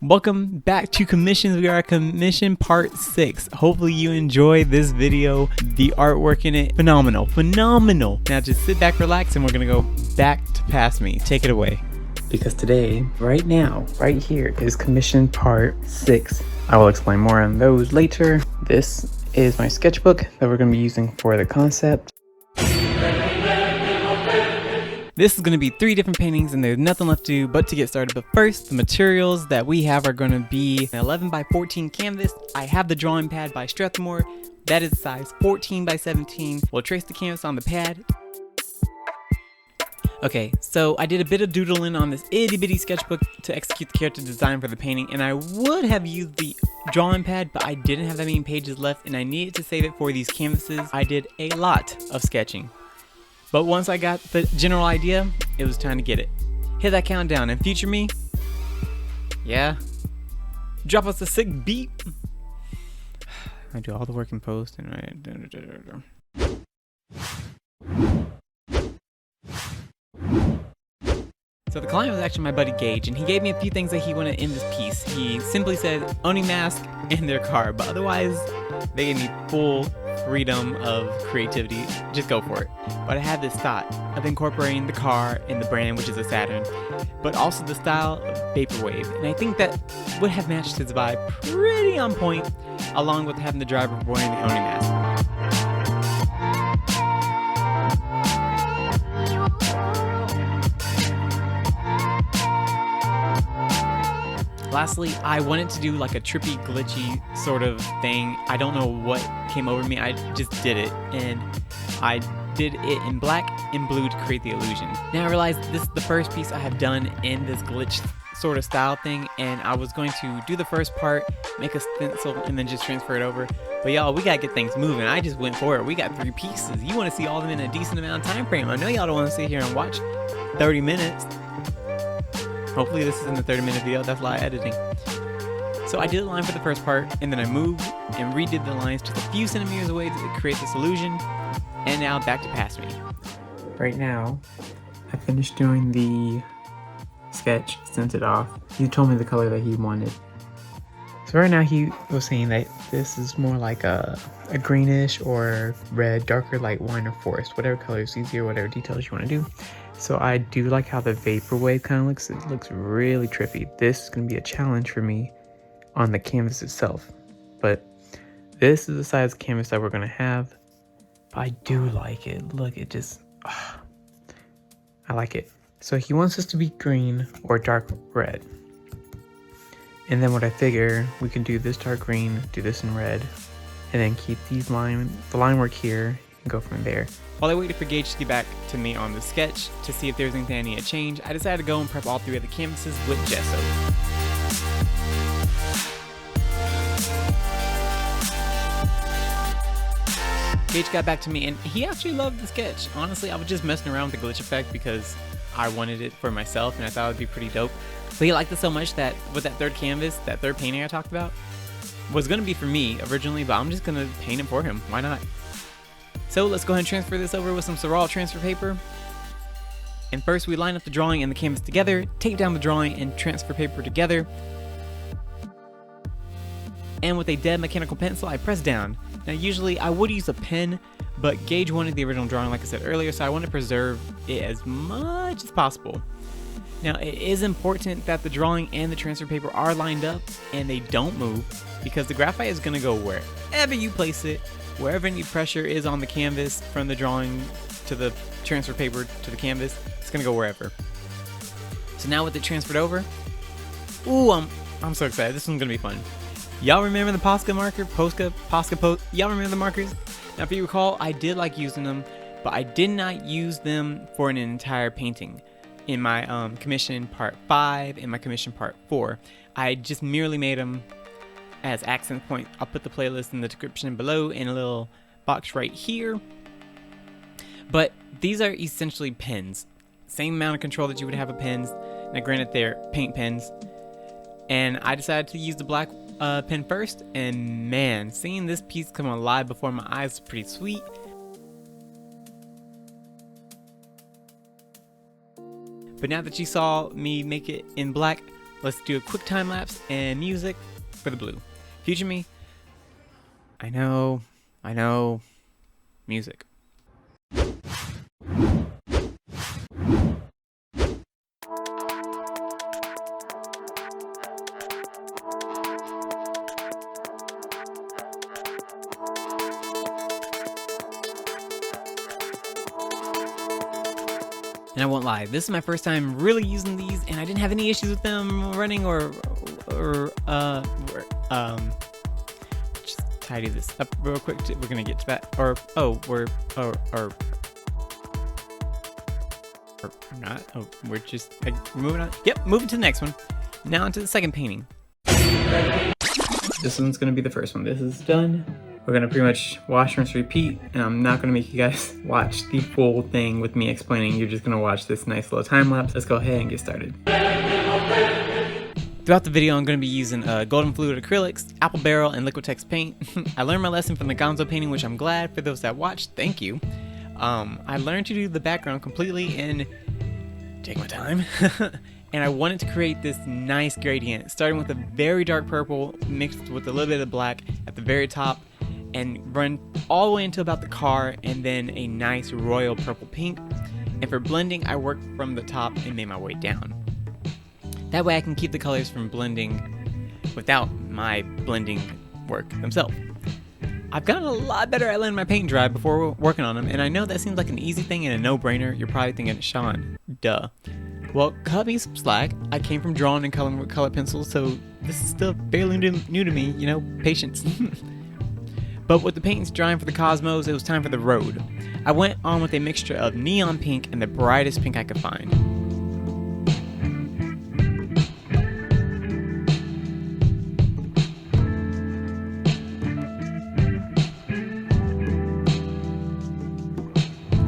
Welcome back to commissions. We are at commission part 6. Hopefully you enjoy this video. The artwork in it, phenomenal. Now just sit back, relax, and we're gonna go back to past me. Take it away. Because today, right now, right here is commission part 6. I will explain more on those later. This is my sketchbook that we're gonna be using for the concept. This is going to be 3 different paintings and there's nothing left to do but to get started. But first, the materials that we have are going to be an 11 by 14 canvas. I have the drawing pad by Strathmore. That is size 14 by 17. We'll trace the canvas on the pad. Okay, so I did a bit of doodling on this itty bitty sketchbook to execute the character design for the painting, and I would have used the drawing pad, but I didn't have that many pages left and I needed to save it for these canvases. I did a lot of sketching. But once I got the general idea, it was time to get it. Hit that countdown and future me, yeah, drop us a sick beat. I do all the work in post and right. So the client was actually my buddy Gage, and he gave me a few things that he wanted in this piece. He simply said owning mask and their car, but otherwise they gave me full freedom of creativity. Just go for it. But I had this thought of incorporating the car and the brand, which is a Saturn, but also the style of vaporwave, and I think that would have matched his vibe pretty on point, along with having the driver wearing the owning mask. Lastly, I wanted to do like a trippy, glitchy sort of thing. I don't know what came over me. I just did it, and I did it in black and blue to create the illusion. Now I realized this is the first piece I have done in this glitch sort of style thing, and I was going to do the first part, make a stencil, and then just transfer it over. But y'all, we gotta get things moving. I just went for it. We got 3 pieces. You want to see all of them in a decent amount of time frame. I know y'all don't want to sit here and watch 30 minutes. Hopefully this isn't a 30-minute video, that's live editing. So I did the line for the first part, and then I moved and redid the lines just a few centimeters away to create this illusion. And now back to past me. Right now, I finished doing the sketch, sent it off. He told me the color that he wanted. So right now he was saying that this is more like a greenish or red, darker like wine or forest, whatever color is easier, whatever details you want to do. So I do like how the vaporwave kind of looks. It looks really trippy. This is going to be a challenge for me on the canvas itself. But this is the size canvas that we're going to have. But I do like it. Look, it just, I like it. So he wants this to be green or dark red. And then what I figure, we can do this dark green, do this in red, and then keep these the line work here, and go from there. While I waited for Gage to get back to me on the sketch to see if there was anything I needed to change, I decided to go and prep all 3 of the canvases with gesso. Gage got back to me and he actually loved the sketch. Honestly, I was just messing around with the glitch effect because I wanted it for myself and I thought it would be pretty dope. But he liked it so much that with that 3rd canvas, that 3rd painting I talked about, was going to be for me originally, but I'm just going to paint it for him. Why not? So let's go ahead and transfer this over with some Sorrel transfer paper. And first we line up the drawing and the canvas together, tape down the drawing and transfer paper together. And with a dead mechanical pencil, I press down. Now usually I would use a pen, but Gage wanted the original drawing like I said earlier, so I want to preserve it as much as possible. Now it is important that the drawing and the transfer paper are lined up and they don't move, because the graphite is going to go wherever you place it. Wherever any pressure is on the canvas from the drawing to the transfer paper to the canvas, it's gonna go wherever. So now with it transferred over, ooh, I'm so excited. This one's gonna be fun. Y'all remember the Posca marker? Y'all remember the markers? Now if you recall, I did like using them, but I did not use them for an entire painting. In my commission part 5 and my commission part 4, I just merely made them as accent point. I'll put the playlist in the description below in a little box right here. But these are essentially pens. Same amount of control that you would have with pens. Now granted, they're paint pens. And I decided to use the black pen first. And man, seeing this piece come alive before my eyes is pretty sweet. But now that you saw me make it in black, let's do a quick time lapse and music for the blue. Future me. I know, music. And I won't lie, this is my first time really using these, and I didn't have any issues with them running just tidy this up real quick. We're gonna get to that. Or not. Oh, we're just moving on. Yep, moving to the next one. Now onto the second painting. This one's gonna be the first one. This is done. We're gonna pretty much wash, rinse, repeat, and I'm not gonna make you guys watch the full thing with me explaining. You're just gonna watch this nice little time lapse. Let's go ahead and get started. Throughout the video, I'm gonna be using golden fluid acrylics, apple barrel, and Liquitex paint. I learned my lesson from the gonzo painting, which I'm glad for those that watched. Thank you. I learned to do the background completely and take my time. And I wanted to create this nice gradient, starting with a very dark purple mixed with a little bit of black at the very top, and run all the way into about the car, and then a nice royal purple pink. And for blending, I worked from the top and made my way down. That way I can keep the colors from blending without my blending work themselves. I've gotten a lot better at letting my paint dry before working on them, and I know that seems like an easy thing and a no-brainer. You're probably thinking, Sean, duh. Well, cut me some slack. I came from drawing and coloring with colored pencils, so this is still fairly new to me, you know, patience. But with the paints drying for the cosmos, it was time for the road. I went on with a mixture of neon pink and the brightest pink I could find.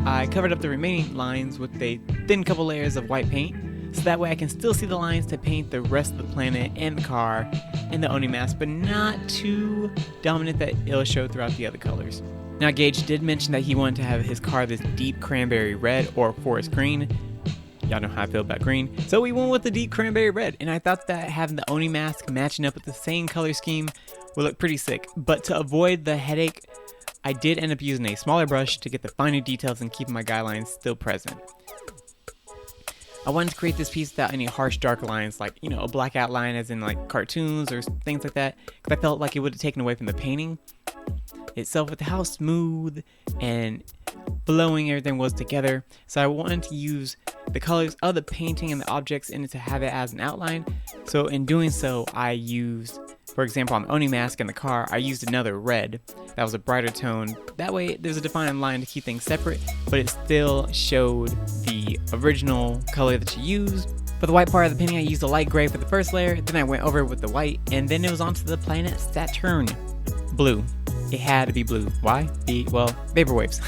I covered up the remaining lines with a thin couple layers of white paint, so that way I can still see the lines to paint the rest of the planet and the car and the Oni mask, but not too dominant that it'll show throughout the other colors. Now, Gage did mention that he wanted to have his car this deep cranberry red or forest green. Y'all know how I feel about green. So we went with the deep cranberry red, and I thought that having the Oni mask matching up with the same color scheme would look pretty sick. But to avoid the headache, I did end up using a smaller brush to get the finer details and keeping my guidelines still present. I wanted to create this piece without any harsh dark lines, like, you know, a black outline as in like cartoons or things like that, because I felt like it would have taken away from the painting itself with how smooth and flowing everything was together. So I wanted to use the colors of the painting and the objects in it to have it as an outline. So in doing so, I used, for example, on the Oni mask in the car, I used another red that was a brighter tone. That way there's a defined line to keep things separate, but it still showed the original color that you used. For the white part of the painting, I used a light gray for the first layer, then I went over it with the white, and then it was onto the planet Saturn. Blue. It had to be blue. Why? Well, vapor waves.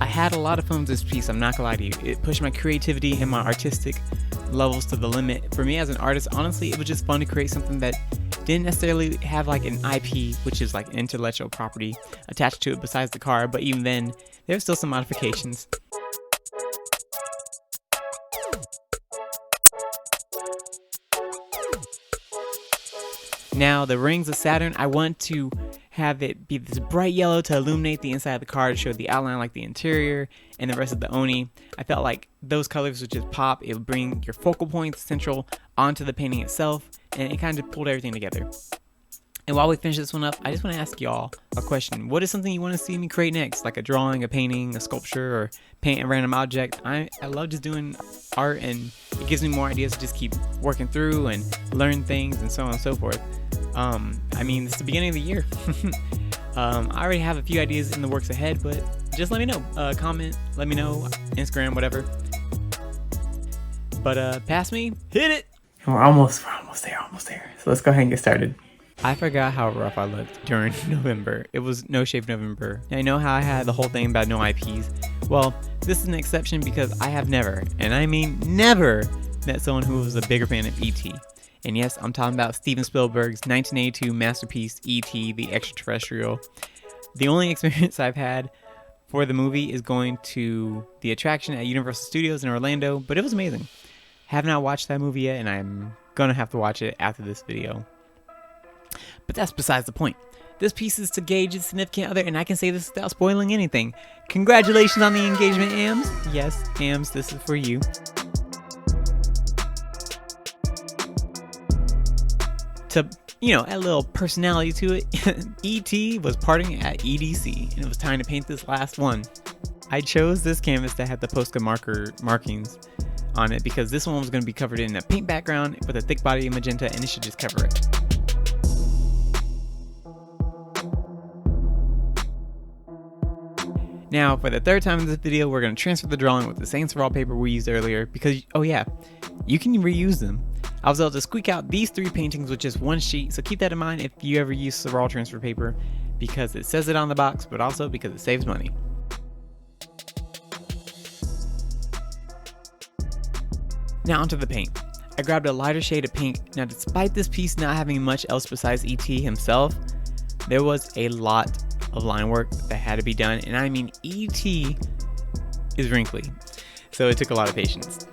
I had a lot of fun with this piece, I'm not gonna lie to you. It pushed my creativity and my artistic levels to the limit. For me as an artist, honestly, it was just fun to create something that didn't necessarily have like an IP, which is like intellectual property, attached to it besides the car, but even then, there's still some modifications. Now, the rings of Saturn, I want to have it be this bright yellow to illuminate the inside of the car to show the outline like the interior and the rest of the Oni. I felt like those colors would just pop. It would bring your focal points central onto the painting itself, and it kind of pulled everything together. And while we finish this one up, I just want to ask y'all a question. What is something you want to see me create next? Like a drawing, a painting, a sculpture, or paint a random object? I love just doing art, and it gives me more ideas to just keep working through and learn things and so on and so forth. I mean, it's the beginning of the year. I already have a few ideas in the works ahead, but just let me know. Comment, let me know, Instagram, whatever. But past me, hit it! And we're almost there. So let's go ahead and get started. I forgot how rough I looked during November. It was No Shave November. Now, you know how I had the whole thing about no IPs? Well, this is an exception because I have never, and I mean never, met someone who was a bigger fan of E.T. And yes, I'm talking about Steven Spielberg's 1982 masterpiece, E.T. the Extraterrestrial. The only experience I've had for the movie is going to the attraction at Universal Studios in Orlando, but it was amazing. Have not watched that movie yet, and I'm gonna have to watch it after this video. But that's besides the point. This piece is to gauge its significant other, and I can say this without spoiling anything. Congratulations on the engagement, Ams. Yes, Ams, this is for you. To, you know, add a little personality to it, E.T. was partying at EDC, and it was time to paint this last one. I chose this canvas that had the Posca marker markings on it because this one was going to be covered in a pink background with a thick body of magenta, and it should just cover it. Now, for the third time in this video, we're going to transfer the drawing with the same Saral paper we used earlier because, oh yeah, you can reuse them. I was able to squeak out these 3 paintings with just one sheet, so keep that in mind if you ever use Saral transfer paper, because it says it on the box, but also because it saves money. Now onto the paint. I grabbed a lighter shade of pink. Now, despite this piece not having much else besides E.T. himself, there was a lot of line work that had to be done, and I mean E.T. is wrinkly, so it took a lot of patience.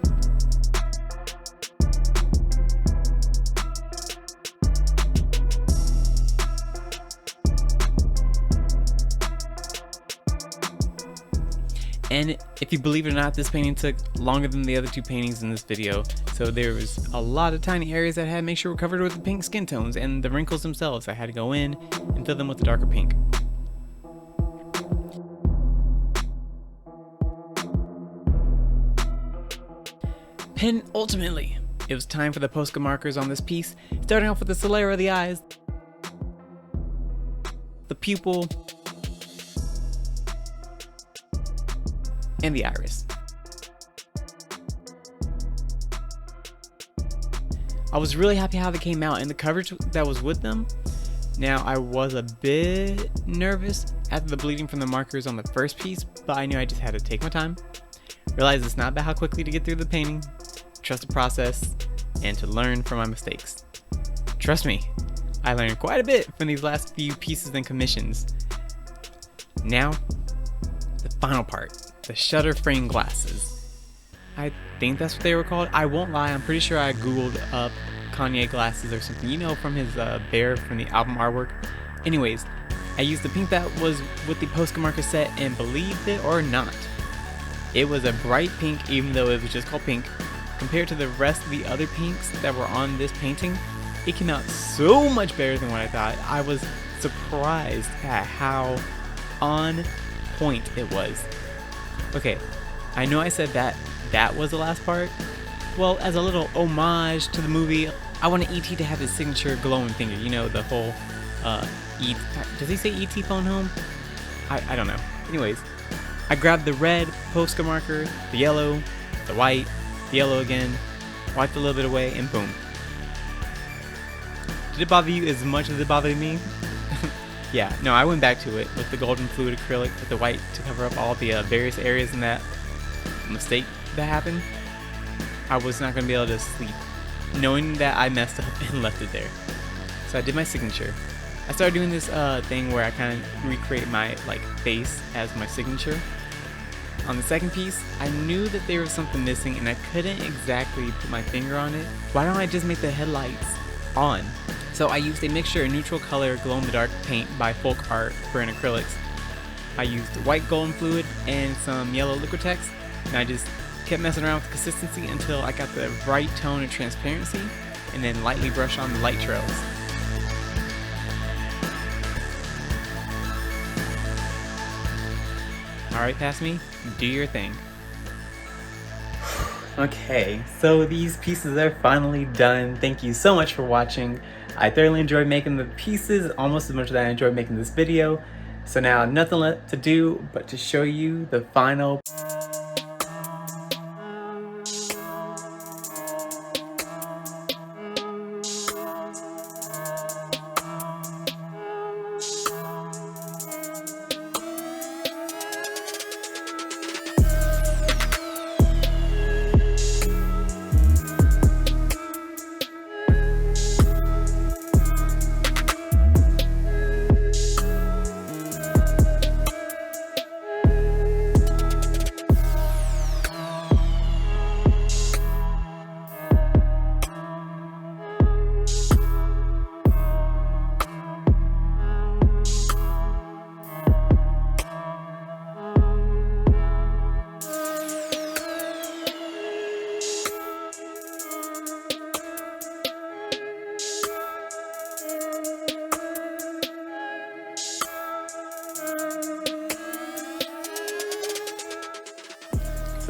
And if you believe it or not, this painting took longer than the other 2 paintings in this video, so there was a lot of tiny areas that I had to make sure were covered with the pink skin tones, and the wrinkles themselves I had to go in and fill them with the darker pink. Ultimately, it was time for the Posca markers on this piece, starting off with the sclera of the eyes, the pupil, and the iris. I was really happy how they came out and the coverage that was with them. Now, I was a bit nervous after the bleeding from the markers on the first piece, but I knew I just had to take my time, realize it's not about how quickly to get through the painting, trust the process, and to learn from my mistakes. Trust me, I learned quite a bit from these last few pieces and commissions. Now, the final part, the shutter frame glasses. I think that's what they were called. I won't lie, I'm pretty sure I googled up Kanye glasses or something, you know, from his bear from the album artwork. Anyways, I used the pink that was with the Posca marker set, and believe it or not, it was a bright pink even though it was just called pink. Compared to the rest of the other pinks that were on this painting, it came out so much better than what I thought. I was surprised at how on point it was. Okay, I know I said that was the last part. Well, as a little homage to the movie, I wanted E.T. to have his signature glowing finger. You know, the whole, does he say E.T. phone home? I don't know. Anyways, I grabbed the red Posca marker, the yellow, the white, the yellow again, wiped a little bit away, and boom. Did it bother you as much as it bothered me? Yeah, no, I went back to it with the golden fluid acrylic with the white to cover up all the various areas in that mistake that happened. I was not going to be able to sleep knowing that I messed up and left it there. So I did my signature. I started doing this thing where I kind of recreate my face as my signature. On the second piece, I knew that there was something missing and I couldn't exactly put my finger on it. Why don't I just make the headlights on? So I used a mixture of neutral color glow-in-the-dark paint by Folk Art brand acrylics. I used white golden fluid and some yellow Liquitex, and I just kept messing around with the consistency until I got the right tone and transparency, and then lightly brush on the light trails. Alright, past me, do your thing. Okay, so these pieces are finally done. Thank you so much for watching. I thoroughly enjoyed making the pieces almost as much as I enjoyed making this video. So now nothing left to do but to show you the final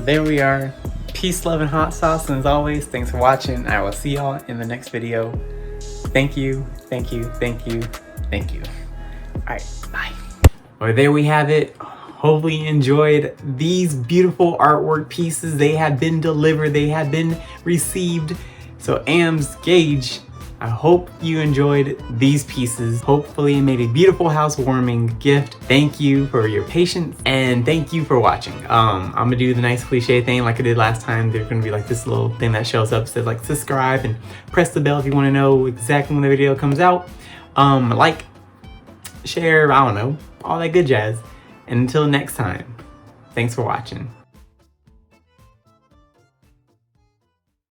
there we are. Peace, love, and hot sauce. And as always, thanks for watching. I will see y'all in the next video. Thank you, thank you, thank you, thank you. All right, bye. Well, there we have it. Hopefully you enjoyed these beautiful artwork pieces. They have been delivered, they have been received. So Ams, Gage, I hope you enjoyed these pieces. Hopefully it made a beautiful housewarming gift. Thank you for your patience and thank you for watching. I'm gonna do the nice cliche thing like I did last time. There's gonna be like this little thing that shows up, says like subscribe and press the bell if you wanna know exactly when the video comes out. Like, share, I don't know, all that good jazz. And until next time, thanks for watching.